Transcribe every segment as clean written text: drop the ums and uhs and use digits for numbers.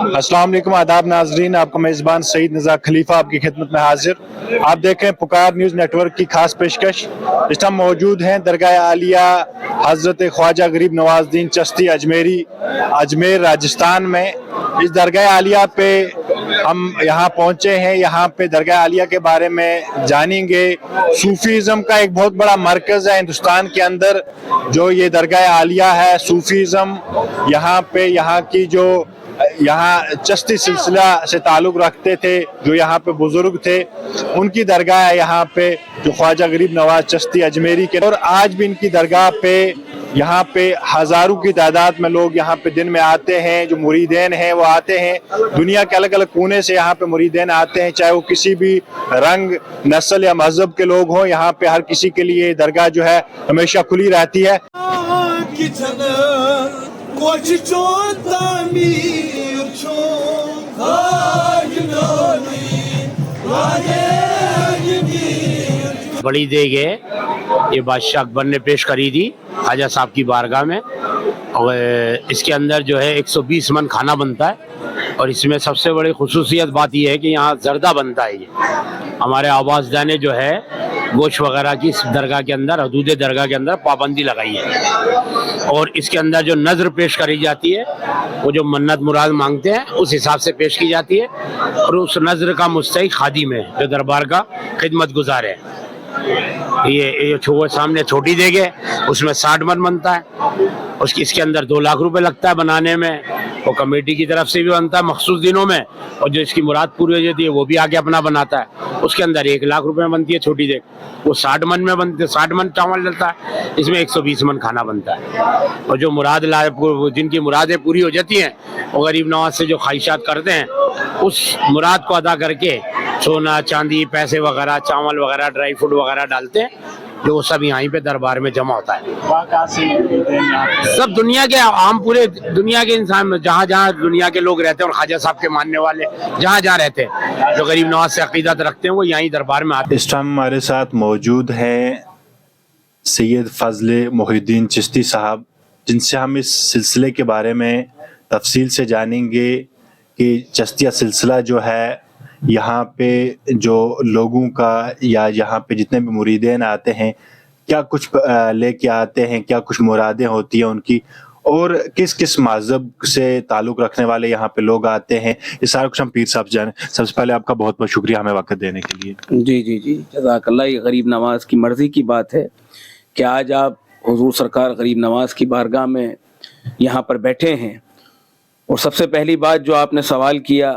अस्सलाम वालेकुम, आदाब नाजरीन, आपका मेज़बान सईद नज़ार खलीफा आपकी खिदमत में हाजिर। आप देखें पुकार न्यूज़ नेटवर्क की खास पेशकश। इस टाइम मौजूद हैं दरगाह आलिया हज़रत ख्वाजा गरीब नवाजुद्दीन चिश्ती अजमेरी, अजमेर राजस्थान में। इस दरगाह आलिया पे हम यहाँ पहुँचे हैं। यहाँ पे दरगाह आलिया के बारे में जानेंगे। सूफीज़म का एक बहुत बड़ा मरकज़ है हिंदुस्तान के अंदर जो ये दरगाह आलिया है। सूफीज़म यहाँ पे यहाँ की जो यहाँ चिश्ती सिलसिला से ताल्लुक़ रखते थे, जो यहाँ पे बुजुर्ग थे, उनकी दरगाह है यहाँ पे, जो ख्वाजा गरीब नवाज चिश्ती अजमेरी के। और आज भी इनकी दरगाह पे यहाँ पे हज़ारों की तादाद में लोग यहाँ पे दिन में आते हैं। जो मुरीदेन हैं वो आते हैं, दुनिया के अलग अलग कोने से यहाँ पे मुरीदेन आते हैं, चाहे वो किसी भी रंग, नस्ल या मजहब के लोग हों। यहाँ पे हर किसी के लिए दरगाह जो है हमेशा खुली रहती है। बड़ी देग है, ये बादशाह अकबर ने पेश करी थी ख्वाजा साहब की बारगाह में। और इसके अंदर जो है 120 मन खाना बनता है। और इसमें सबसे बड़ी खुसूसियत बात यह है कि यहाँ जर्दा बनता है। ये हमारे आवाज़दाने जो है गोश्त वगैरह की इस दरगाह के अंदर, हदूद दरगाह के अंदर पाबंदी लगाई है। और इसके अंदर जो नज़र पेश करी जाती है, वो जो मन्नत मुराद मांगते हैं उस हिसाब से पेश की जाती है। और उस नज़र का मुस्तहिक खादिम है जो दरबार का खिदमत गुजार है। ये सामने छोटी देग है, उसमें 60 मन बनता है। इसके अंदर 2 लाख रुपए लगता है बनाने में। वो कमेटी की तरफ से भी बनता है मखसूस दिनों में, और जो इसकी मुराद पूरी हो जाती है वो भी आके अपना बनाता है। उसके अंदर 1 लाख रुपए में बनती है छोटी देग, वो 60 मन में बनती है। 60 मन चावल डलता है, इसमें 120 मन खाना बनता है। और जो जिनकी मुरादें पूरी हो जाती हैं, वो गरीब नवाज से जो ख्वाहिशात करते हैं, उस मुराद को अदा करके सोना चांदी, पैसे वगैरह, चावल वगैरह, ड्राई फ्रूट वगैरह डालते हैं, जो सब यहीं पे दरबार में जमा होता है। सब दुनिया के आम, पूरे दुनिया के इंसान, जहाँ जहाँ दुनिया के लोग रहते हैं और ख्वाजा साहब के मानने वाले जहाँ जहाँ रहते हैं, जो गरीब नवाज से अकीदत रखते हैं, वो यहीं दरबार में आते हैं। इस टाइम हमारे साथ मौजूद हैं सैयद फजल मोहिउद्दीन चिश्ती साहब, जिनसे हम इस सिलसिले के बारे में तफसील से जानेंगे कि चिश्तिया सिलसिला जो है यहाँ पे जो लोगों का या यहाँ पे जितने भी मुरीदेन आते हैं, क्या कुछ लेके आते हैं, क्या कुछ मुरादें होती हैं उनकी, और किस किस मज़हब से ताल्लुक़ रखने वाले यहाँ पे लोग आते हैं, ये सारा कुछ हम पीर साहब जाने। सबसे पहले आपका बहुत बहुत शुक्रिया हमें वक्त देने के लिए। जी जी जी, जज़ाकल्लाह। ये गरीब नवाज की मर्ज़ी की बात है कि आज आप हुजूर सरकार गरीब नवाज की बारगाह में यहाँ पर बैठे हैं। और सबसे पहली बात जो आपने सवाल किया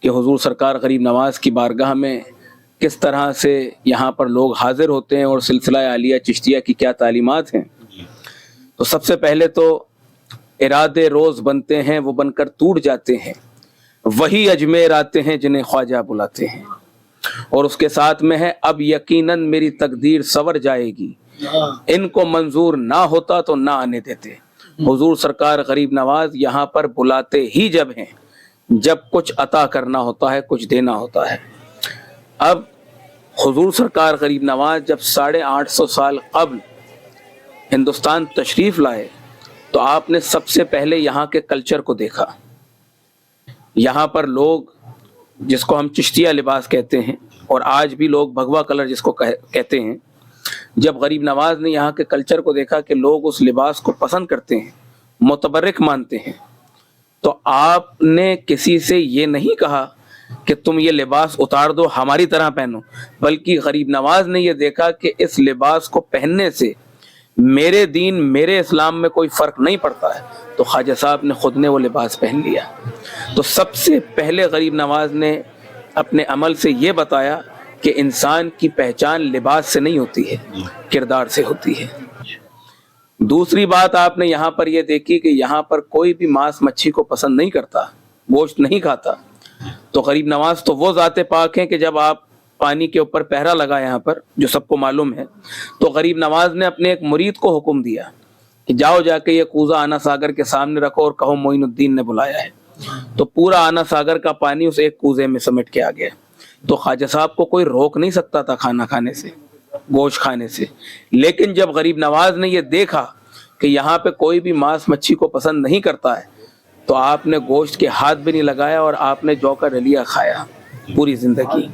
कि हुजूर सरकार गरीब नवाज की बारगाह में किस तरह से यहाँ पर लोग हाजिर होते हैं और सिलसिला आलिया चिश्तिया की क्या तालीमात हैं, तो सबसे पहले तो इरादे रोज़ बनते हैं, वो बनकर टूट जाते हैं। वही अजमेर आते हैं जिन्हें ख्वाजा बुलाते हैं। और उसके साथ में है, अब यकीनन मेरी तकदीर सवर जाएगी, इनको मंजूर ना होता तो ना आने देते। हुजूर सरकार गरीब नवाज यहाँ पर बुलाते ही जब हैं, जब कुछ अता करना होता है, कुछ देना होता है। अब हुजूर सरकार गरीब नवाज जब 850 साल कबल हिंदुस्तान तशरीफ़ लाए, तो आपने सबसे पहले यहाँ के कल्चर को देखा। यहाँ पर लोग, जिसको हम चिश्तिया लिबास कहते हैं, और आज भी लोग भगवा कलर जिसको कहते हैं, जब गरीब नवाज ने यहाँ के कल्चर को देखा कि लोग उस लिबास को पसंद करते हैं, मुतबर्रिक मानते हैं, तो आपने किसी से ये नहीं कहा कि तुम ये लिबास उतार दो, हमारी तरह पहनो, बल्कि गरीब नवाज ने ये देखा कि इस लिबास को पहनने से मेरे दीन, मेरे इस्लाम में कोई फ़र्क नहीं पड़ता है। तो ख्वाजा साहब ने खुद ने वो लिबास पहन लिया। तो सबसे पहले गरीब नवाज ने अपने अमल से ये बताया कि इंसान की पहचान लिबास से नहीं होती है, किरदार से होती है। दूसरी बात आपने यहाँ पर यह देखी कि यहाँ पर कोई भी मांस मच्छी को पसंद नहीं करता, गोश्त नहीं खाता। तो गरीब नवाज तो वो ज़ाते पाक हैं कि जब आप पानी के ऊपर पहरा लगा यहाँ पर, जो सबको मालूम है, तो गरीब नवाज ने अपने एक मुरीद को हुक्म दिया कि जाओ जाके ये कूज़ा आना सागर के सामने रखो और कहो मोइनुद्दीन ने बुलाया है। تو پورا آنا ساگر کا پانی اس ایک کوزے میں سمٹ کے آ گیا. تو خواجہ صاحب کو کوئی روک نہیں سکتا تھا کھانا کھانے سے, گوشت کھانے سے. لیکن جب غریب نواز نے یہ دیکھا کہ یہاں پہ کوئی بھی ماس مچھی کو پسند نہیں کرتا ہے, تو آپ نے گوشت کے ہاتھ بھی نہیں لگایا اور آپ نے جو کا دلیا کھایا پوری زندگی.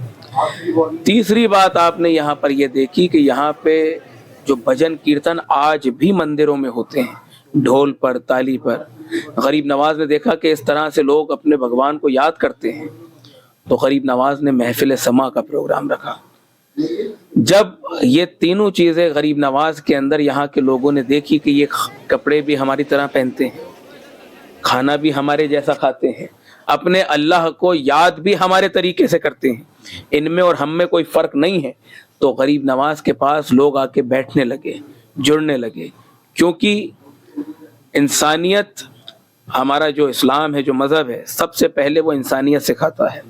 تیسری بات آپ نے یہاں پر یہ دیکھی کہ یہاں پہ جو بھجن کیرتن آج بھی مندروں میں ہوتے ہیں, ڈھول پر, تالی پر. غریب نواز نے دیکھا کہ اس طرح سے لوگ اپنے بھگوان کو یاد کرتے ہیں, تو غریب نواز نے محفل سما کا پروگرام رکھا. جب یہ تینوں چیزیں غریب نواز کے اندر یہاں کے لوگوں نے دیکھی کہ یہ کپڑے بھی ہماری طرح پہنتے ہیں, کھانا بھی ہمارے جیسا کھاتے ہیں, اپنے اللہ کو یاد بھی ہمارے طریقے سے کرتے ہیں, ان میں اور ہم میں کوئی فرق نہیں ہے, تو غریب نواز کے پاس لوگ آ کے بیٹھنے لگے, جڑنے لگے. کیونکہ انسانیت, ہمارا جو اسلام ہے, جو مذہب ہے, سب سے پہلے وہ انسانیت سکھاتا ہے.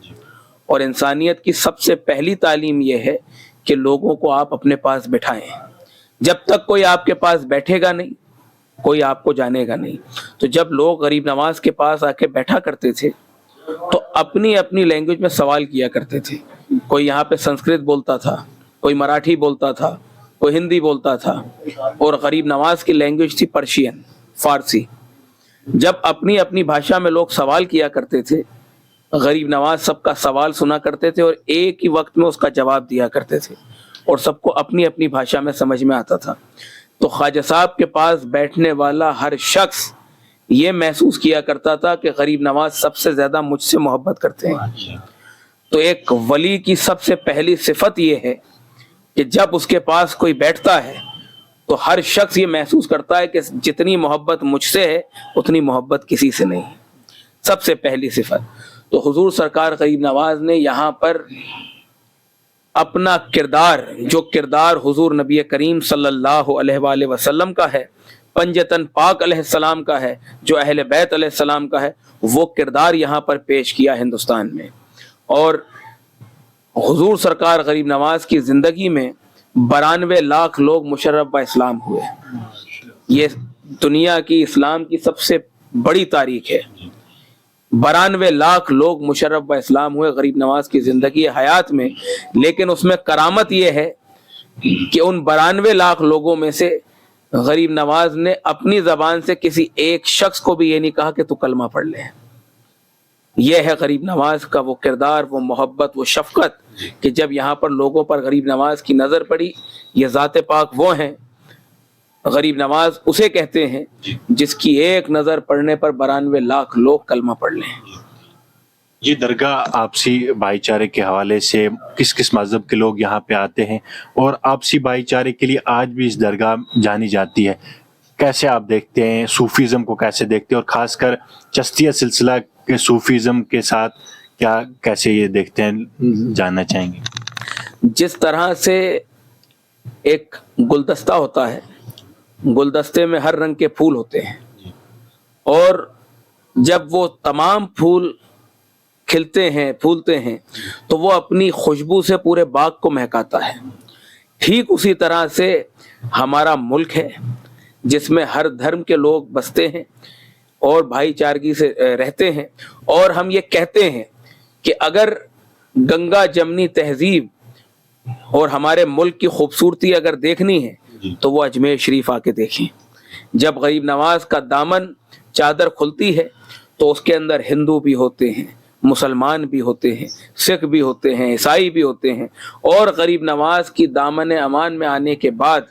اور انسانیت کی سب سے پہلی تعلیم یہ ہے کہ لوگوں کو آپ اپنے پاس بٹھائیں. جب تک کوئی آپ کے پاس بیٹھے گا نہیں, کوئی آپ کو جانے گا نہیں. تو جب لوگ غریب نواز کے پاس آ کے بیٹھا کرتے تھے تو اپنی اپنی لینگویج میں سوال کیا کرتے تھے. کوئی یہاں پہ سنسکرت بولتا تھا, کوئی مراٹھی بولتا تھا, کوئی ہندی بولتا تھا, اور غریب نواز کی لینگویج تھی پرشین, فارسی. جب اپنی اپنی بھاشا میں لوگ سوال کیا کرتے تھے, غریب نواز سب کا سوال سنا کرتے تھے اور ایک ہی وقت میں اس کا جواب دیا کرتے تھے, اور سب کو اپنی اپنی بھاشا میں سمجھ میں آتا تھا. تو خواجہ صاحب کے پاس بیٹھنے والا ہر شخص یہ محسوس کیا کرتا تھا کہ غریب نواز سب سے زیادہ مجھ سے محبت کرتے ہیں. تو ایک ولی کی سب سے پہلی صفت یہ ہے کہ جب اس کے پاس کوئی بیٹھتا ہے تو ہر شخص یہ محسوس کرتا ہے کہ جتنی محبت مجھ سے ہے اتنی محبت کسی سے نہیں. سب سے پہلی صفت. تو حضور سرکار غریب نواز نے یہاں پر اپنا کردار, جو کردار حضور نبی کریم صلی اللہ علیہ وآلہ وسلم کا ہے, پنجتن پاک علیہ السلام کا ہے, جو اہل بیت علیہ السلام کا ہے, وہ کردار یہاں پر پیش کیا ہندوستان میں. اور حضور سرکار غریب نواز کی زندگی میں 92 لاکھ لوگ مشرف با اسلام ہوئے. یہ دنیا کی اسلام کی سب سے بڑی تاریخ ہے. 92 لاکھ لوگ مشرف با اسلام ہوئے غریب نواز کی زندگی حیات میں. لیکن اس میں کرامت یہ ہے کہ ان 92 لاکھ لوگوں میں سے غریب نواز نے اپنی زبان سے کسی ایک شخص کو بھی یہ نہیں کہا کہ تو کلمہ پڑھ لے. یہ ہے غریب نواز کا وہ کردار, وہ محبت, وہ شفقت, کہ جب یہاں پر لوگوں پر غریب نواز کی نظر پڑی, یہ ذات پاک وہ ہیں. غریب نواز اسے کہتے ہیں جس کی ایک نظر پڑنے پر 92 لاکھ لوگ کلمہ پڑھ لیں. یہ درگاہ آپسی بھائی چارے کے حوالے سے کس کس مذہب کے لوگ یہاں پہ آتے ہیں, اور آپسی بھائی چارے کے لیے آج بھی اس درگاہ جانی جاتی ہے, کیسے آپ دیکھتے ہیں, صوفیزم کو کیسے دیکھتے ہیں, اور خاص کر چشتیہ سلسلہ کے صوفیزم کے ساتھ کیا کیسے یہ دیکھتے ہیں, جاننا چاہیں گے. جس طرح سے ایک گلدستہ ہوتا ہے, گلدستے میں ہر رنگ کے پھول ہوتے ہیں, اور جب وہ تمام پھول کھلتے ہیں, پھولتے ہیں, تو وہ اپنی خوشبو سے پورے باغ کو مہکاتا ہے. ٹھیک اسی طرح سے ہمارا ملک ہے جس میں ہر دھرم کے لوگ بستے ہیں اور بھائی چارگی سے رہتے ہیں. اور ہم یہ کہتے ہیں کہ اگر گنگا جمنی تہذیب اور ہمارے ملک کی خوبصورتی اگر دیکھنی ہے تو وہ اجمیر شریف آ کے دیکھیں. جب غریب نواز کا دامن چادر کھلتی ہے تو اس کے اندر ہندو بھی ہوتے ہیں, مسلمان بھی ہوتے ہیں, سکھ بھی ہوتے ہیں, عیسائی بھی ہوتے ہیں. اور غریب نواز کی دامن امان میں آنے کے بعد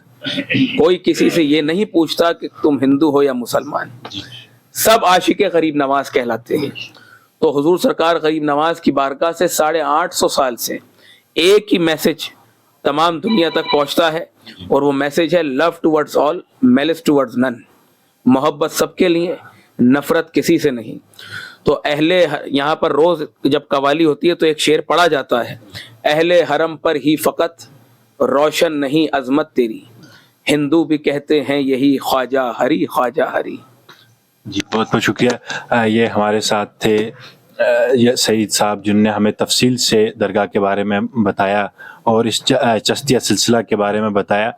کوئی کسی سے یہ نہیں پوچھتا کہ تم ہندو ہو یا مسلمان, سب عاشق غریب نواز کہلاتے ہیں. تو حضور سرکار غریب نواز کی بارگاہ سے 850 سال سے ایک ہی میسج تمام دنیا تک پہنچتا ہے, اور وہ میسج ہے لو ٹورڈز آل, میلس ٹورڈز نن. محبت سب کے لیے, نفرت کسی سے نہیں. تو یہاں پر روز جب قوالی ہوتی ہے تو ایک شعر پڑھا جاتا ہے, اہل حرم پر ہی فقط روشن نہیں عظمت تیری, ہندو بھی کہتے ہیں یہی خواجہ ہری, خواجہ ہری. جی بہت بہت شکریہ. یہ ہمارے ساتھ تھے سعید صاحب جن نے ہمیں تفصیل سے درگاہ کے بارے میں بتایا اور اس چشتیہ سلسلہ کے بارے میں بتایا.